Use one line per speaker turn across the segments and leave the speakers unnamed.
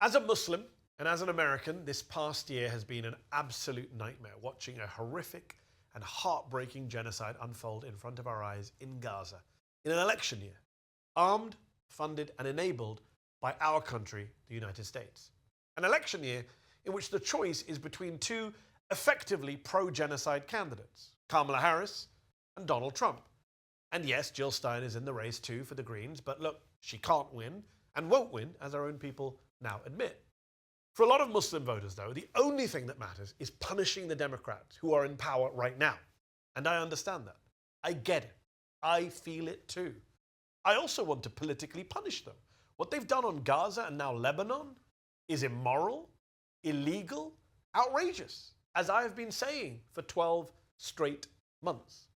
As a Muslim and as an American, this past year has been an absolute nightmare, watching a horrific and heartbreaking genocide unfold in front of our eyes in Gaza in an election year, armed, funded, and enabled by our country, the United States. An election year in which the choice is between two effectively pro-genocide candidates, Kamala Harris and Donald Trump. And yes, Jill Stein is in the race too for the Greens, but look, she can't win and won't win, as our own people now admit. For a lot of Muslim voters, though, the only thing that matters is punishing the Democrats who are in power right now. And I understand that. I get it. I feel it too. I also want to politically punish them. What they've done on Gaza and now Lebanon is immoral, illegal, outrageous, as I have been saying for 12 straight months.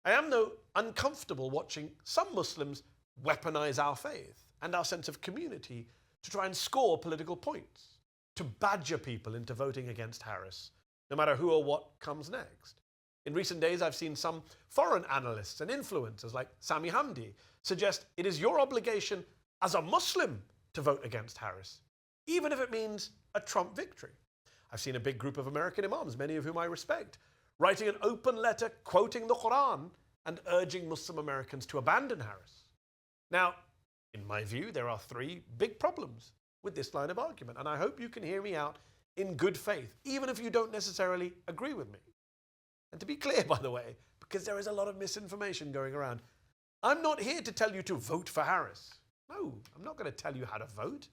I am, though, uncomfortable watching some Muslims weaponize our faith and our sense of community to try and score political points, to badger people into voting against Harris, no matter who or what comes next. In recent days, I've seen some foreign analysts and influencers like Sami Hamdi suggest it is your obligation as a Muslim to vote against Harris, even if it means a Trump victory. I've seen a big group of American imams, many of whom I respect, writing an open letter quoting the Quran and urging Muslim Americans to abandon Harris. Now, in my view, there are three big problems with this line of argument, and I hope you can hear me out in good faith, even if you don't necessarily agree with me. And to be clear, by the way, because there is a lot of misinformation going around, I'm not here to tell you to vote for Harris. No, I'm not going to tell you how to vote,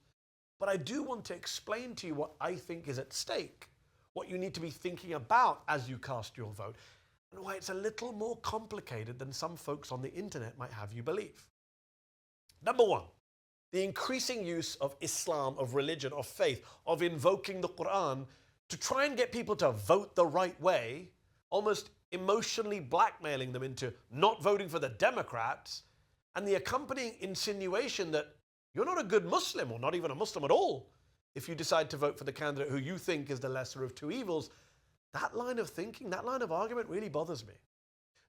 but I do want to explain to you what I think is at stake, what you need to be thinking about as you cast your vote, and why it's a little more complicated than some folks on the internet might have you believe. Number one, the increasing use of Islam, of religion, of faith, of invoking the Quran to try and get people to vote the right way, almost emotionally blackmailing them into not voting for the Democrats, and the accompanying insinuation that you're not a good Muslim, or not even a Muslim at all, if you decide to vote for the candidate who you think is the lesser of two evils. That line of thinking, that line of argument really bothers me.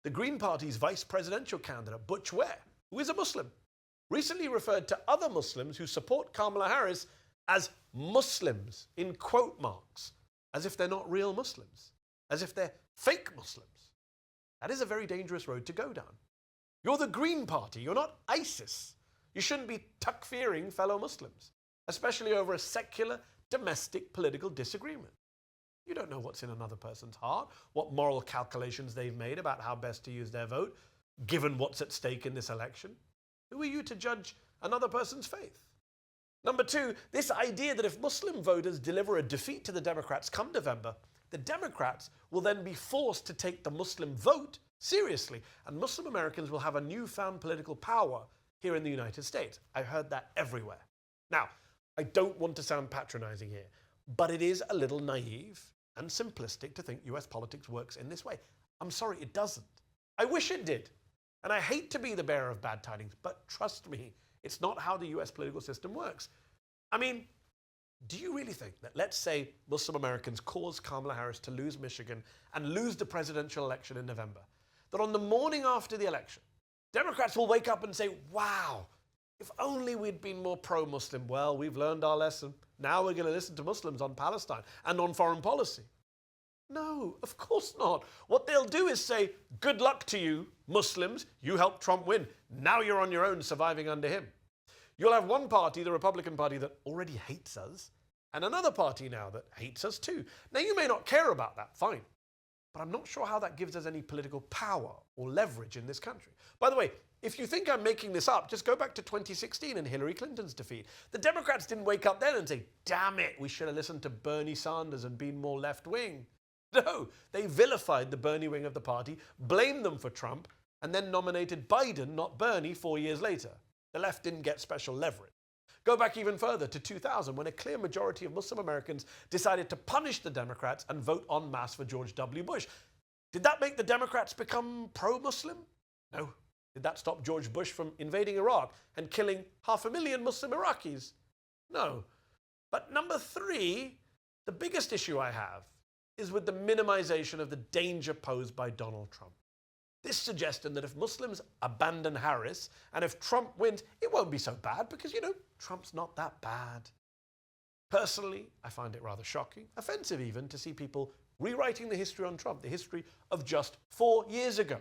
The Green Party's vice presidential candidate, Butch Ware, who is a Muslim, recently referred to other Muslims who support Kamala Harris as Muslims, in quote marks, as if they're not real Muslims, as if they're fake Muslims. That is a very dangerous road to go down. You're the Green Party, you're not ISIS. You shouldn't be takfiring fellow Muslims, especially over a secular, domestic political disagreement. You don't know what's in another person's heart, what moral calculations they've made about how best to use their vote, given what's at stake in this election. Who are you to judge another person's faith? Number two, this idea that if Muslim voters deliver a defeat to the Democrats come November, the Democrats will then be forced to take the Muslim vote seriously, and Muslim Americans will have a newfound political power here in the United States. I heard that everywhere. Now, I don't want to sound patronizing here, but it is a little naive and simplistic to think US politics works in this way. I'm sorry, it doesn't. I wish it did. And I hate to be the bearer of bad tidings, but trust me, it's not how the US political system works. I mean, do you really think that, let's say, Muslim Americans cause Kamala Harris to lose Michigan and lose the presidential election in November, that on the morning after the election, Democrats will wake up and say, wow, if only we'd been more pro-Muslim. Well, we've learned our lesson. Now we're going to listen to Muslims on Palestine and on foreign policy. No, of course not. What they'll do is say, good luck to you, Muslims. You helped Trump win. Now you're on your own surviving under him. You'll have one party, the Republican Party, that already hates us, and another party now that hates us too. Now, you may not care about that, fine. But I'm not sure how that gives us any political power or leverage in this country. By the way, if you think I'm making this up, just go back to 2016 and Hillary Clinton's defeat. The Democrats didn't wake up then and say, damn it, we should have listened to Bernie Sanders and been more left-wing. No, they vilified the Bernie wing of the party, blamed them for Trump, and then nominated Biden, not Bernie, 4 years later. The left didn't get special leverage. Go back even further to 2000, when a clear majority of Muslim Americans decided to punish the Democrats and vote en masse for George W. Bush. Did that make the Democrats become pro-Muslim? No. Did that stop George Bush from invading Iraq and killing 500,000 Muslim Iraqis? No. But number three, the biggest issue I have is with the minimization of the danger posed by Donald Trump. This suggestion that if Muslims abandon Harris and if Trump wins, it won't be so bad because, you know, Trump's not that bad. Personally, I find it rather shocking, offensive even, to see people rewriting the history on Trump, the history of just 4 years ago.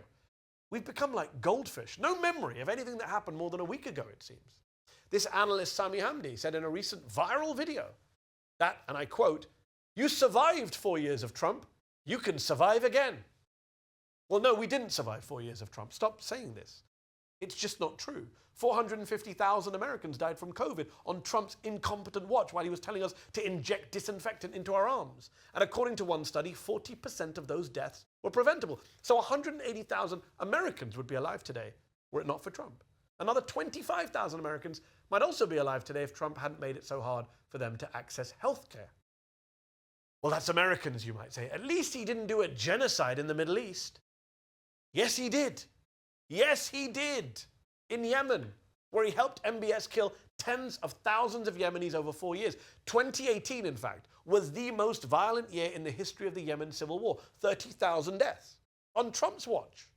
We've become like goldfish, no memory of anything that happened more than a week ago, it seems. This analyst, Sami Hamdi, said in a recent viral video that, and I quote, "You survived 4 years of Trump, you can survive again." Well, no, we didn't survive 4 years of Trump. Stop saying this. It's just not true. 450,000 Americans died from COVID on Trump's incompetent watch while he was telling us to inject disinfectant into our arms. And according to one study, 40% of those deaths were preventable. So 180,000 Americans would be alive today were it not for Trump. Another 25,000 Americans might also be alive today if Trump hadn't made it so hard for them to access health care. Well, that's Americans, you might say. At least he didn't do a genocide in the Middle East. Yes, he did. Yes, he did. In Yemen, where he helped MBS kill tens of thousands of Yemenis over 4 years. 2018, in fact, was the most violent year in the history of the Yemen civil war. 30,000 deaths on Trump's watch.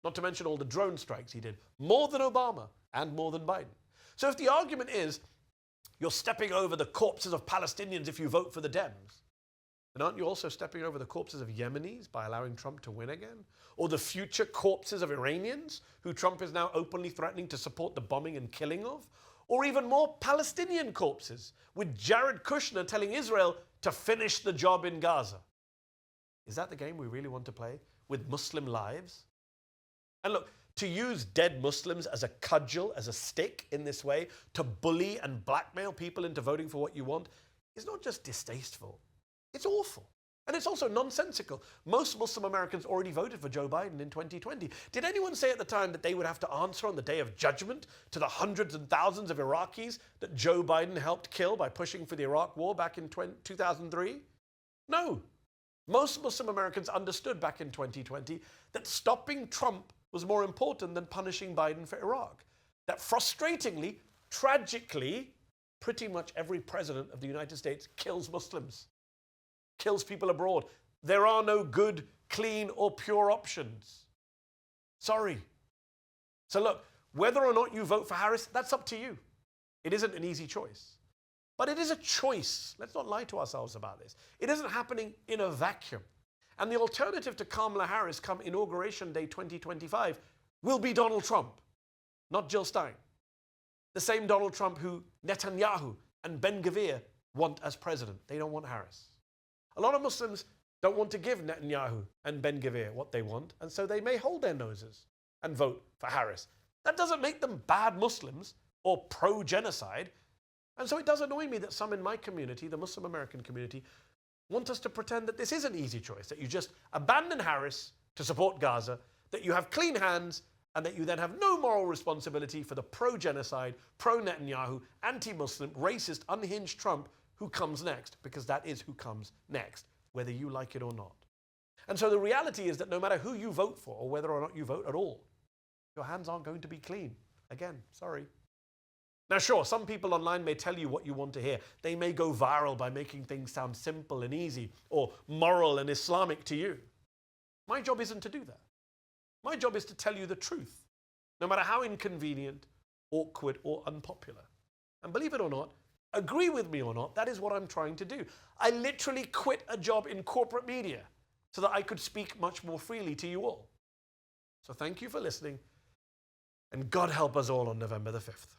Not to mention all the drone strikes he did. More than Obama and more than Biden. So if the argument is you're stepping over the corpses of Palestinians if you vote for the Dems, and aren't you also stepping over the corpses of Yemenis by allowing Trump to win again? Or the future corpses of Iranians, who Trump is now openly threatening to support the bombing and killing of? Or even more Palestinian corpses, with Jared Kushner telling Israel to finish the job in Gaza? Is that the game we really want to play, with Muslim lives? And look, to use dead Muslims as a cudgel, as a stick in this way, to bully and blackmail people into voting for what you want, is not just distasteful. It's awful. And it's also nonsensical. Most Muslim Americans already voted for Joe Biden in 2020. Did anyone say at the time that they would have to answer on the day of judgment to the hundreds and thousands of Iraqis that Joe Biden helped kill by pushing for the Iraq war back in 2003? No. Most Muslim Americans understood back in 2020 that stopping Trump was more important than punishing Biden for Iraq. That frustratingly, tragically, pretty much every president of the United States kills Muslims. Kills people abroad. There are no good, clean, or pure options. Sorry. So look, whether or not you vote for Harris, that's up to you. It isn't an easy choice. But it is a choice. Let's not lie to ourselves about this. It isn't happening in a vacuum. And the alternative to Kamala Harris come Inauguration Day 2025 will be Donald Trump, not Jill Stein. The same Donald Trump who Netanyahu and Ben-Gvir want as president. They don't want Harris. A lot of Muslims don't want to give Netanyahu and Ben-Gvir what they want, and so they may hold their noses and vote for Harris. That doesn't make them bad Muslims or pro-genocide, and so it does annoy me that some in my community, the Muslim American community, want us to pretend that this is an easy choice, that you just abandon Harris to support Gaza, that you have clean hands, and that you then have no moral responsibility for the pro-genocide, pro-Netanyahu, anti-Muslim, racist, unhinged Trump who comes next, because that is who comes next, whether you like it or not. And so the reality is that no matter who you vote for, or whether or not you vote at all, your hands aren't going to be clean. Again, sorry. Now sure, some people online may tell you what you want to hear. They may go viral by making things sound simple and easy, or moral and Islamic to you. My job isn't to do that. My job is to tell you the truth, no matter how inconvenient, awkward, or unpopular. And believe it or not, agree with me or not, that is what I'm trying to do. I literally quit a job in corporate media so that I could speak much more freely to you all. So thank you for listening, and God help us all on November the 5th.